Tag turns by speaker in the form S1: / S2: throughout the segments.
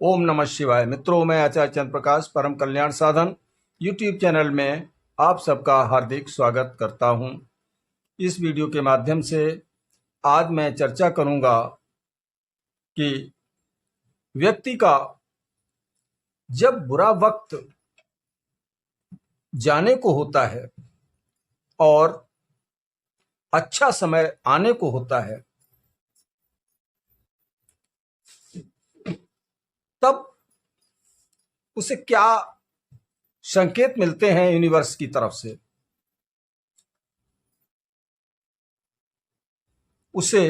S1: ओम नमः शिवाय। मित्रों, मैं आचार्य चंद्र प्रकाश परम कल्याण साधन यूट्यूब चैनल में आप सबका हार्दिक स्वागत करता हूं। इस वीडियो के माध्यम से आज मैं चर्चा करूंगा कि व्यक्ति का जब बुरा वक्त जाने को होता है और अच्छा समय आने को होता है, तब उसे क्या संकेत मिलते हैं यूनिवर्स की तरफ से। उसे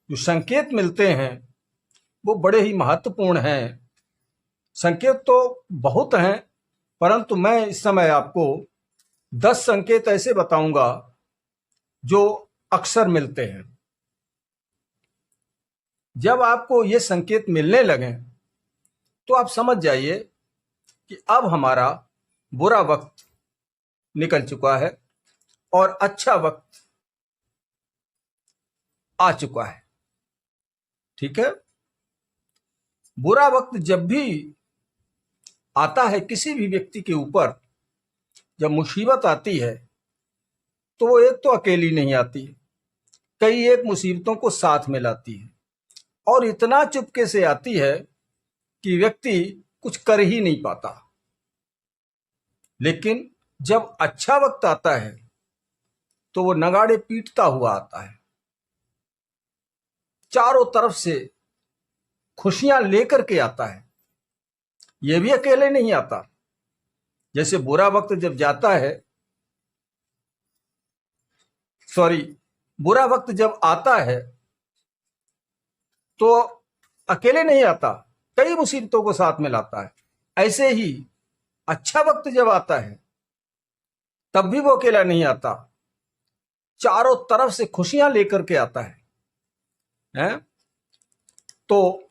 S1: जो संकेत मिलते हैं वो बड़े ही महत्वपूर्ण हैं। संकेत तो बहुत हैं, परंतु मैं इस समय आपको 10 संकेत ऐसे बताऊंगा जो अक्सर मिलते हैं। जब आपको ये संकेत मिलने लगें तो आप समझ जाइए कि अब हमारा बुरा वक्त निकल चुका है और अच्छा वक्त आ चुका है। ठीक है। बुरा वक्त जब भी आता है किसी भी व्यक्ति के ऊपर, जब मुसीबत आती है तो वो एक तो अकेली नहीं आती, कई एक मुसीबतों को साथ में लाती है और इतना चुपके से आती है कि व्यक्ति कुछ कर ही नहीं पाता। लेकिन जब अच्छा वक्त आता है तो वो नगाड़े पीटता हुआ आता है, चारों तरफ से खुशियां लेकर के आता है। ये भी अकेले नहीं आता। जैसे बुरा वक्त जब जाता है, बुरा वक्त जब आता है तो अकेले नहीं आता, कई मुसीबतों को साथ में लाता है। ऐसे ही अच्छा वक्त जब आता है तब भी वो अकेला नहीं आता, चारों तरफ से खुशियां लेकर के आता है। तो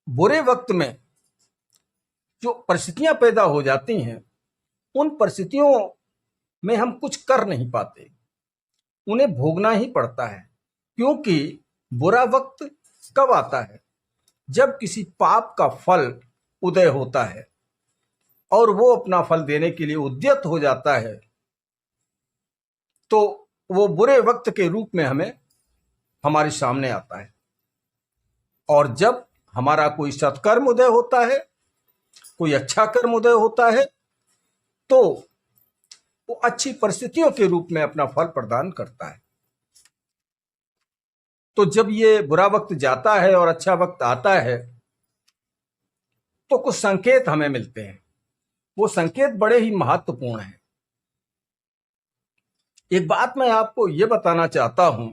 S1: बुरे वक्त में जो परिस्थितियां पैदा हो जाती हैं, उन परिस्थितियों में हम कुछ कर नहीं पाते, उन्हें भोगना ही पड़ता है। क्योंकि बुरा वक्त कब आता है? जब किसी पाप का फल उदय होता है और वो अपना फल देने के लिए उद्यत हो जाता है, तो वो बुरे वक्त के रूप में हमारे सामने आता है। और जब हमारा कोई सत्कर्म उदय होता है, कोई अच्छा कर्म उदय होता है, तो वो अच्छी परिस्थितियों के रूप में अपना फल प्रदान करता है। तो जब ये बुरा वक्त जाता है और अच्छा वक्त आता है तो कुछ संकेत हमें मिलते हैं। वो संकेत बड़े ही महत्वपूर्ण हैं। एक बात मैं आपको ये बताना चाहता हूं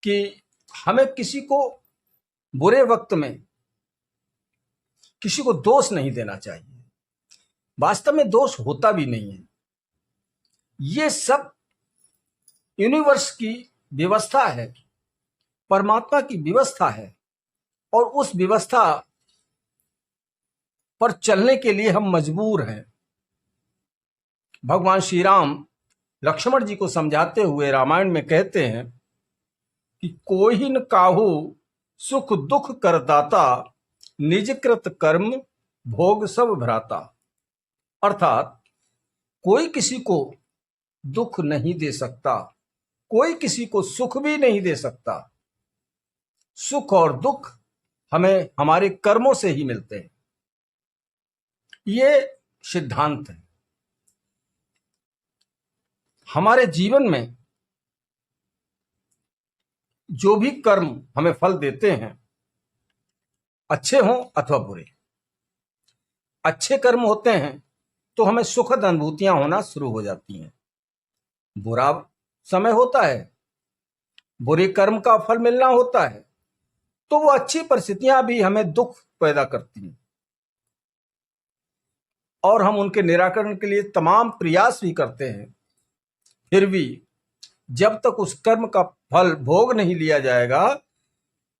S1: कि हमें किसी को बुरे वक्त में किसी को दोष नहीं देना चाहिए। वास्तव में दोष होता भी नहीं है। ये सब यूनिवर्स की व्यवस्था है, परमात्मा की व्यवस्था है, और उस व्यवस्था पर चलने के लिए हम मजबूर हैं। भगवान श्री राम लक्ष्मण जी को समझाते हुए रामायण में कहते हैं कि कोई न काहू सुख दुख करदाता, निज कृत कर्म भोग सब भ्राता। अर्थात कोई किसी को दुख नहीं दे सकता, कोई किसी को सुख भी नहीं दे सकता। सुख और दुख हमें हमारे कर्मों से ही मिलते हैं। ये सिद्धांत है। हमारे जीवन में जो भी कर्म हमें फल देते हैं, अच्छे हों अथवा बुरे, अच्छे कर्म होते हैं तो हमें सुखद अनुभूतियां होना शुरू हो जाती हैं। बुरा समय होता है, बुरे कर्म का फल मिलना होता है, तो वो अच्छी परिस्थितियां भी हमें दुख पैदा करती हैं और हम उनके निराकरण के लिए तमाम प्रयास भी करते हैं। फिर भी जब तक उस कर्म का फल भोग नहीं लिया जाएगा,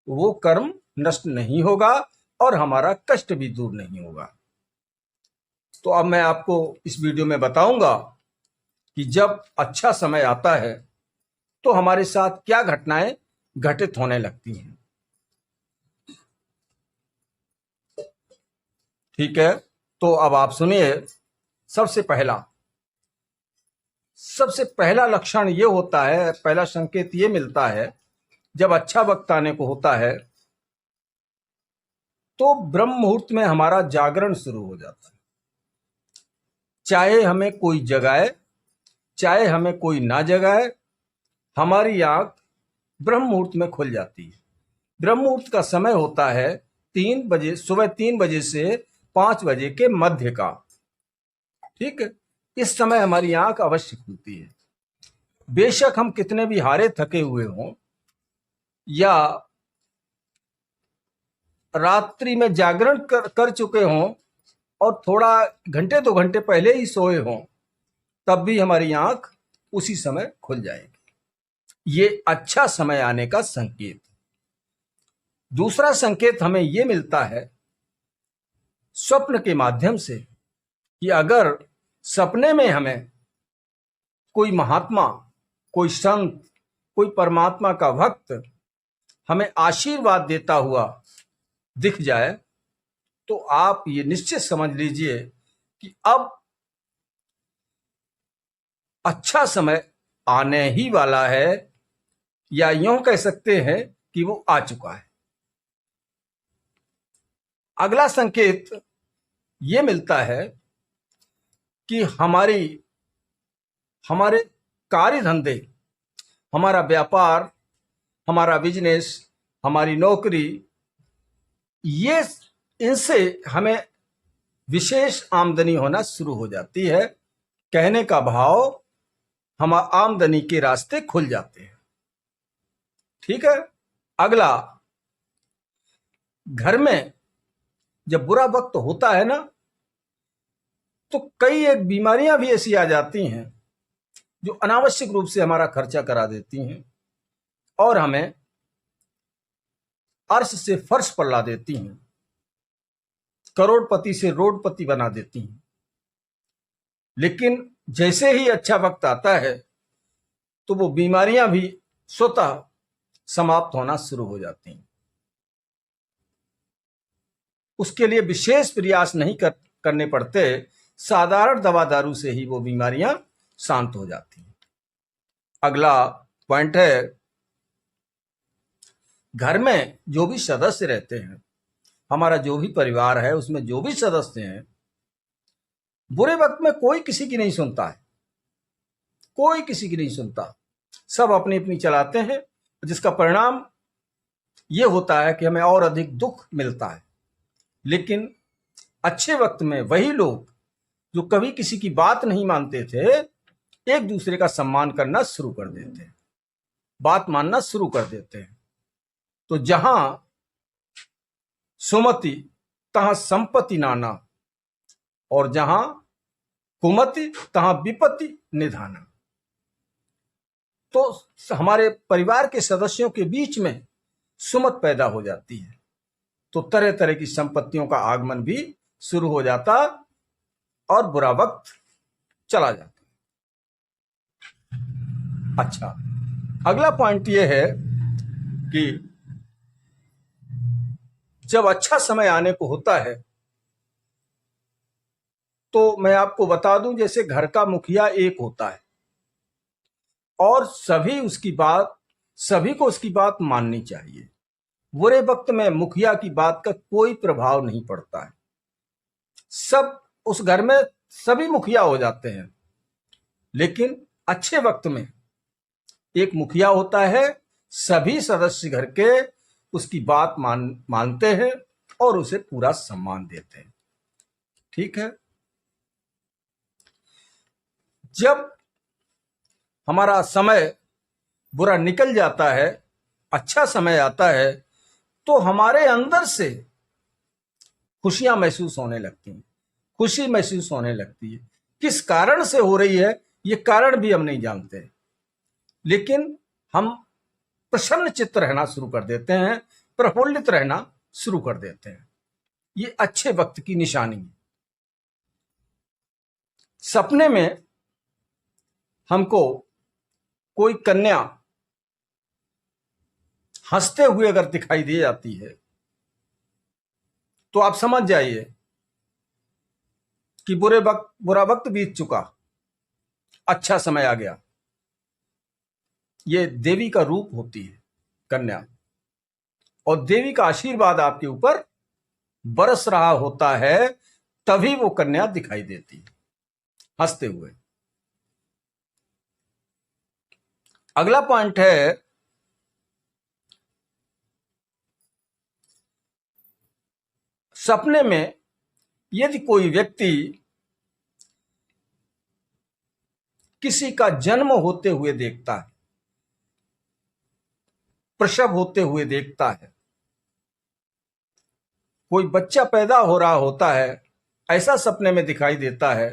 S1: वो कर्म नष्ट नहीं होगा और हमारा कष्ट भी दूर नहीं होगा। तो अब मैं आपको इस वीडियो में बताऊंगा कि जब अच्छा समय आता है तो हमारे साथ क्या घटनाएं घटित होने लगती हैं। ठीक है, तो अब आप सुनिए। सबसे पहला लक्षण ये होता है, पहला संकेत ये मिलता है, जब अच्छा वक्त आने को होता है तो ब्रह्म मुहूर्त में हमारा जागरण शुरू हो जाता है। चाहे हमें कोई जगाए, चाहे हमें कोई ना जगाए, हमारी आंख ब्रह्म मुहूर्त में खुल जाती है। ब्रह्म मुहूर्त का समय होता है 3 बजे, सुबह 3 बजे से 5 बजे के मध्य का। ठीक है, इस समय हमारी आंख अवश्य खुलती है। बेशक हम कितने भी हारे थके हुए हों या रात्रि में जागरण कर चुके हों और थोड़ा घंटे 2 घंटे पहले ही सोए हों, तब भी हमारी आंख उसी समय खुल जाएगी। ये अच्छा समय आने का संकेत। दूसरा संकेत हमें यह मिलता है स्वप्न के माध्यम से, कि अगर सपने में हमें कोई महात्मा, कोई संत, कोई परमात्मा का भक्त हमें आशीर्वाद देता हुआ दिख जाए, तो आप ये निश्चित समझ लीजिए कि अब अच्छा समय आने ही वाला है, या यूं कह सकते हैं कि वो आ चुका है। अगला संकेत ये मिलता है कि हमारे कार्य धंधे, हमारा व्यापार, हमारा बिजनेस, हमारी नौकरी, ये इनसे हमें विशेष आमदनी होना शुरू हो जाती है। कहने का भाव, हम आमदनी के रास्ते खुल जाते हैं। ठीक है, अगला, घर में जब बुरा वक्त होता है ना, तो कई एक बीमारियां भी ऐसी आ जाती हैं जो अनावश्यक रूप से हमारा खर्चा करा देती हैं और हमें अर्श से फर्श पर ला देती हैं, करोड़पति से रोडपति बना देती हैं। लेकिन जैसे ही अच्छा वक्त आता है तो वो बीमारियां भी स्वतः समाप्त होना शुरू हो जाती हैं। उसके लिए विशेष प्रयास नहीं करने पड़ते, साधारण दवा दारू से ही वो बीमारियां शांत हो जाती हैं। अगला पॉइंट है, घर में जो भी सदस्य रहते हैं, हमारा जो भी परिवार है, उसमें जो भी सदस्य हैं, बुरे वक्त में कोई किसी की नहीं सुनता है, कोई किसी की नहीं सुनता। सब अपनी अपनी चलाते हैं, जिसका परिणाम यह होता है कि हमें और अधिक दुख मिलता है। लेकिन अच्छे वक्त में वही लोग जो कभी किसी की बात नहीं मानते थे, एक दूसरे का सम्मान करना शुरू कर देते हैं, बात मानना शुरू कर देते हैं। तो जहां सुमति तहां संपत्ति नाना, और जहां कुमति तहां विपत्ति निधाना। तो हमारे परिवार के सदस्यों के बीच में सुमत पैदा हो जाती है, तो तरह तरह की संपत्तियों का आगमन भी शुरू हो जाता और बुरा वक्त चला जाता। अच्छा, अगला पॉइंट यह है कि जब अच्छा समय आने को होता है, तो मैं आपको बता दूं, जैसे घर का मुखिया एक होता है और सभी को उसकी बात माननी चाहिए। बुरे वक्त में मुखिया की बात का कोई प्रभाव नहीं पड़ता है, सब उस घर में सभी मुखिया हो जाते हैं। लेकिन अच्छे वक्त में एक मुखिया होता है, सभी सदस्य घर के उसकी बात मानते हैं और उसे पूरा सम्मान देते हैं। ठीक है, जब हमारा समय बुरा निकल जाता है, अच्छा समय आता है, तो हमारे अंदर से खुशियां महसूस होने लगती हैं, खुशी महसूस होने लगती है। किस कारण से हो रही है, ये कारण भी हम नहीं जानते, लेकिन हम प्रसन्न चित्त रहना शुरू कर देते हैं, प्रफुल्लित रहना शुरू कर देते हैं। ये अच्छे वक्त की निशानी है। सपने में हमको कोई कन्या हंसते हुए अगर दिखाई दे जाती है तो आप समझ जाइए कि बुरा वक्त बीत चुका, अच्छा समय आ गया। ये देवी का रूप होती है कन्या, और देवी का आशीर्वाद आपके ऊपर बरस रहा होता है, तभी वो कन्या दिखाई देती है हंसते हुए। अगला पॉइंट है सपने में यदि कोई व्यक्ति किसी का जन्म होते हुए देखता है, प्रसव होते हुए देखता है, कोई बच्चा पैदा हो रहा होता है, ऐसा सपने में दिखाई देता है,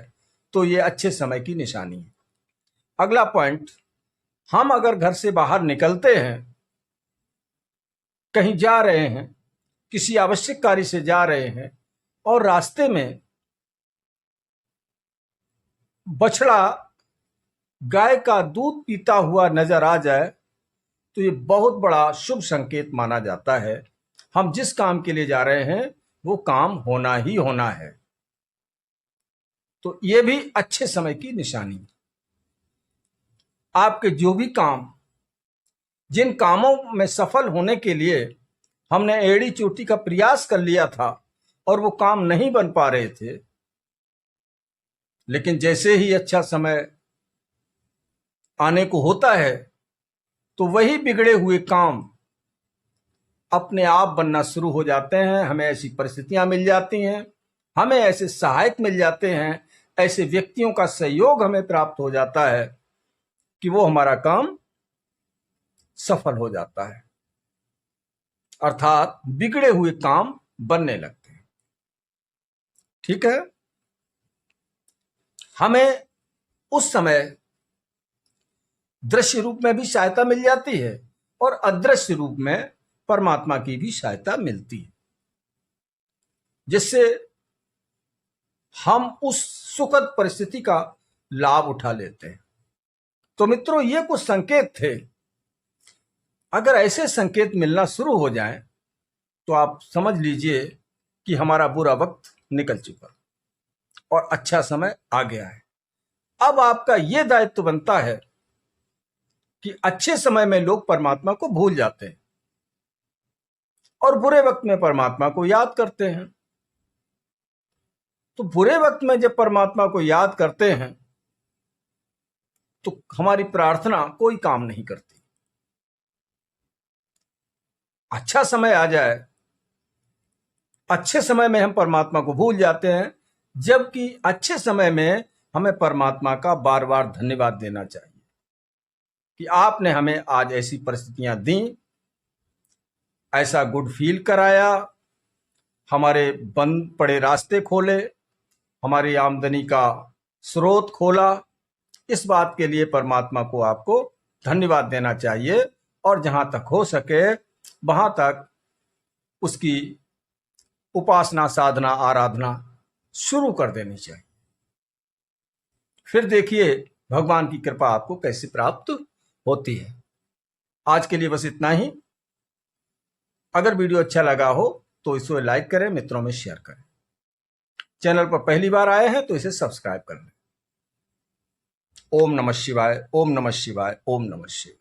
S1: तो ये अच्छे समय की निशानी है। अगला पॉइंट, हम अगर घर से बाहर निकलते हैं, कहीं जा रहे हैं, किसी आवश्यक कार्य से जा रहे हैं, और रास्ते में बछड़ा गाय का दूध पीता हुआ नजर आ जाए, तो ये बहुत बड़ा शुभ संकेत माना जाता है। हम जिस काम के लिए जा रहे हैं वो काम होना ही होना है। तो ये भी अच्छे समय की निशानी। आपके जो भी काम, जिन कामों में सफल होने के लिए हमने एड़ी चोटी का प्रयास कर लिया था और वो काम नहीं बन पा रहे थे, लेकिन जैसे ही अच्छा समय आने को होता है तो वही बिगड़े हुए काम अपने आप बनना शुरू हो जाते हैं। हमें ऐसी परिस्थितियां मिल जाती हैं, हमें ऐसे सहायक मिल जाते हैं, ऐसे व्यक्तियों का सहयोग हमें प्राप्त हो जाता है कि वो हमारा काम सफल हो जाता है, अर्थात बिगड़े हुए काम बनने लगते हैं। ठीक है, हमें उस समय दृश्य रूप में भी सहायता मिल जाती है और अदृश्य रूप में परमात्मा की भी सहायता मिलती है, जिससे हम उस सुखद परिस्थिति का लाभ उठा लेते हैं। तो मित्रों, ये कुछ संकेत थे। अगर ऐसे संकेत मिलना शुरू हो जाएं तो आप समझ लीजिए कि हमारा बुरा वक्त निकल चुका और अच्छा समय आ गया है। अब आपका यह दायित्व बनता है कि अच्छे समय में लोग परमात्मा को भूल जाते हैं और बुरे वक्त में परमात्मा को याद करते हैं। तो बुरे वक्त में जब परमात्मा को याद करते हैं तो हमारी प्रार्थना कोई काम नहीं करती। अच्छा समय आ जाए, अच्छे समय में हम परमात्मा को भूल जाते हैं, जबकि अच्छे समय में हमें परमात्मा का बार बार धन्यवाद देना चाहिए कि आपने हमें आज ऐसी परिस्थितियां दी, ऐसा गुड फील कराया, हमारे बंद पड़े रास्ते खोले, हमारी आमदनी का स्रोत खोला। इस बात के लिए परमात्मा को आपको धन्यवाद देना चाहिए और जहां तक हो सके वहां तक उसकी उपासना, साधना, आराधना शुरू कर देनी चाहिए। फिर देखिए भगवान की कृपा आपको कैसे प्राप्त होती है। आज के लिए बस इतना ही। अगर वीडियो अच्छा लगा हो तो इसे लाइक करें, मित्रों में शेयर करें। चैनल पर पहली बार आए हैं तो इसे सब्सक्राइब कर लें। ओम नमः शिवाय, ओम नमः शिवाय, ओम नमः शिवाय।